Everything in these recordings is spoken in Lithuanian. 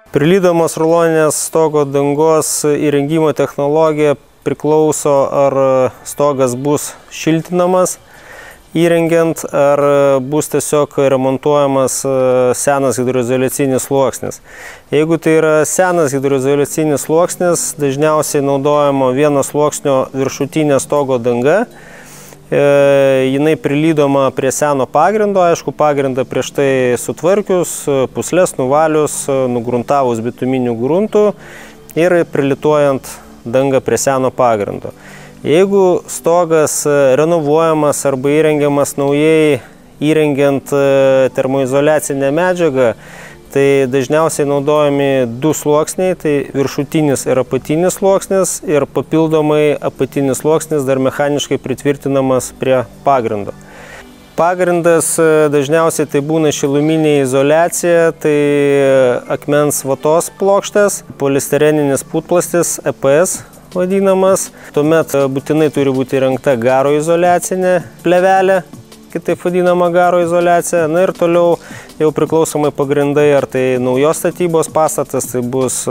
Prilydomos ruloninės stogo dangos įrengimo technologija priklauso, ar stogas bus šiltinamas įrengiant, ar bus tiesiog remontuojamas senas hidroizoliacinis sluoksnis. Jeigu tai yra senas hidroizoliacinis sluoksnis, dažniausiai naudojama vieno sluoksnio viršutinė stogo danga. Jinai prilydoma prie seno pagrindo, aišku, pagrindą prieš tai sutvarkius, puslės nuvalius, nugruntavus bituminių gruntų ir prilituojant dangą prie seno pagrindo. Jeigu stogas renovuojamas arba įrengiamas naujai įrengiant termoizoliacinę medžiagą, tai dažniausiai naudojami du sluoksniai, tai viršutinis ir apatinis sluoksnis ir papildomai apatinis sluoksnis dar mechaniškai pritvirtinamas prie pagrindo. Pagrindas dažniausiai tai būna šiluminė izoliacija, tai akmens vatos plokštės, polistireninis putplastis, EPS vadinamas. Tuomet būtinai turi būti įrengta garo izoliacinė plėvelė, kitaip vadinama garo izoliacija. Na ir toliau jau priklausomai pagrindai, ar tai naujos statybos pastatas, tai bus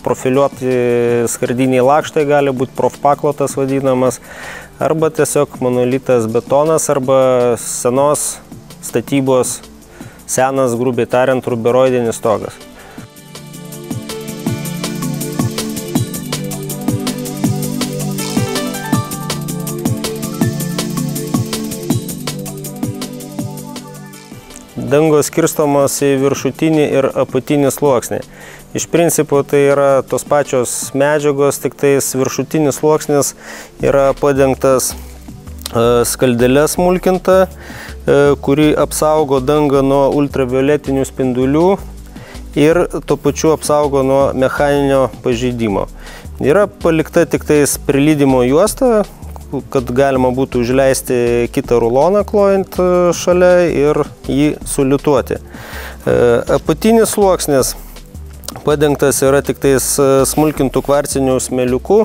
profiliuoti skardiniai lakštai, gali būti profpaklotas vadinamas, arba tiesiog monolitas betonas, arba senos statybos, senas, grubiai tariant, ruberoidinis stogas. Dangos skirstomos į viršutinį ir apatinį sluoksnį. Iš principo tai yra tos pačios medžiagos, tik tais viršutinis sluoksnis yra padengtas skaldelė smulkinta, kuri apsaugo dangą nuo ultravioletinių spindulių ir tuo pačiu apsaugo nuo mechaninio pažeidimo. Yra palikta tik tais prilydimo juosta, kad galima būtų užleisti kitą ruloną klojant šalia ir jį sulituoti. Apatinis sluoksnis padengtas yra tik tais smulkintų kvarcinių smėliukų.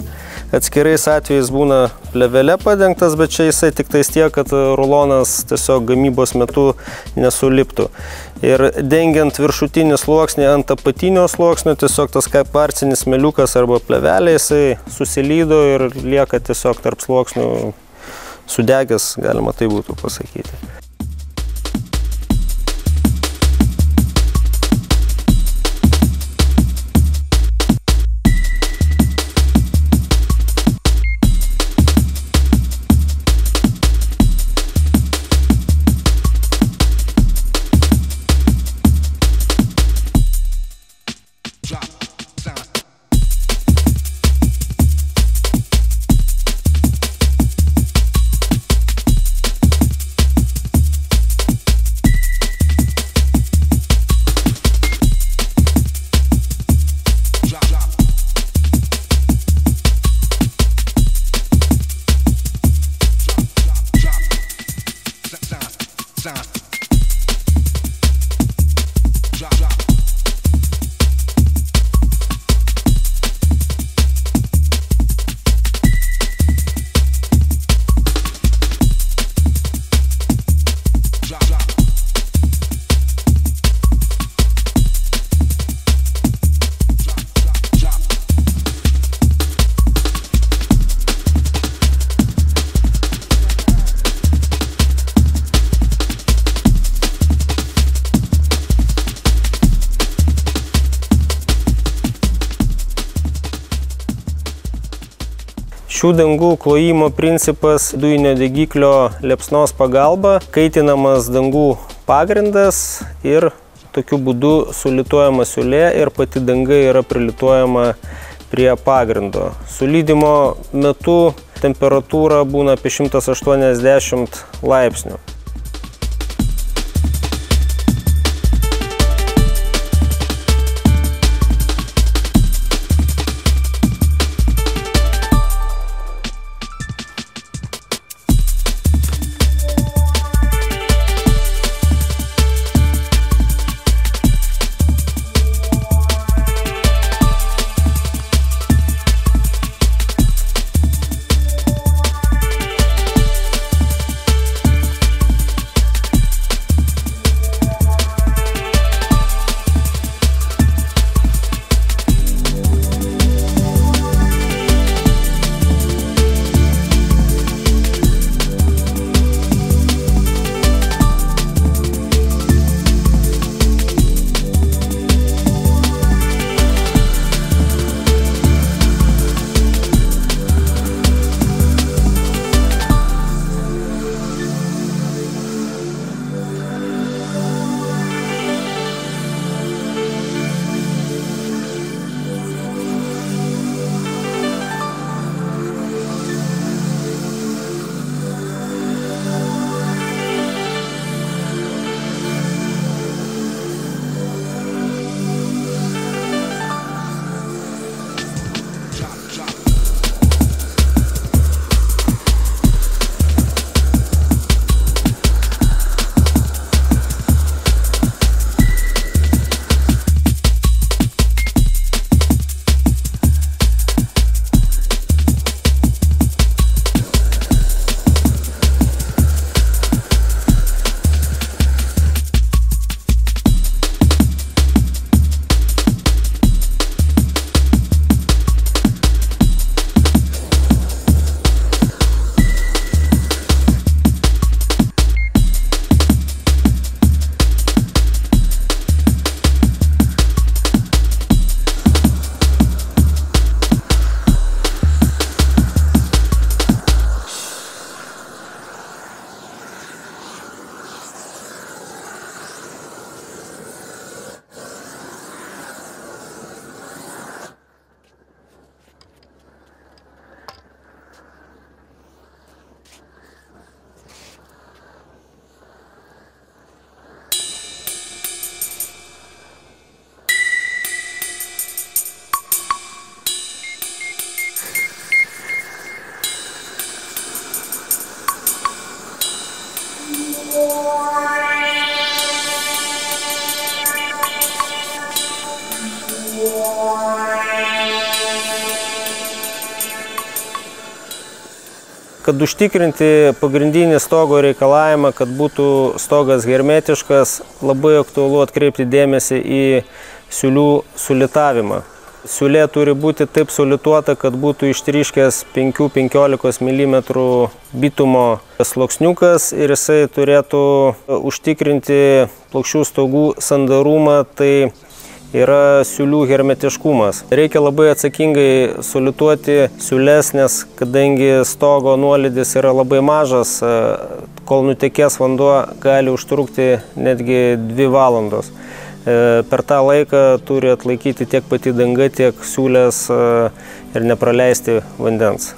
Atskirais atvejais būna plėvelė padengtas, bet čia jisai tik tais tiek, kad rulonas tiesiog gamybos metu nesuliptų. Ir dengiant viršutinį sluoksnį ant apatinio sluoksnio, tiesiog tas kvarcinis smėliukas arba plėvelė, jisai susilydo ir lieka tiesiog tarp sluoksnių sudegęs, galima tai būtų pasakyti. Šių dangų klojimo principas dujinio degiklio liepsnos pagalba, kaitinamas dangų pagrindas ir tokiu būdu sulituojama siūlė ir pati danga yra prilituojama prie pagrindo. Sulydimo metu temperatūra būna apie 180 laipsnių. Kad užtikrinti pagrindinį stogo reikalavimą, kad būtų stogas hermetiškas, labai aktualu atkreipti dėmesį į siūlių sulitavimą. Siūlė turi būti taip sulituota, kad būtų ištryškęs 5-15 mm bitumo sluoksniukas ir jisai turėtų užtikrinti plokščių stogų sandarumą, tai yra siūlių hermetiškumas. Reikia labai atsakingai sulituoti siūles, nes kadangi stogo nuolydis yra labai mažas, kol nutekės vanduo, gali užtrukti netgi 2 valandos. Per tą laiką turi atlaikyti tiek pati danga, tiek siūlės ir nepraleisti vandens.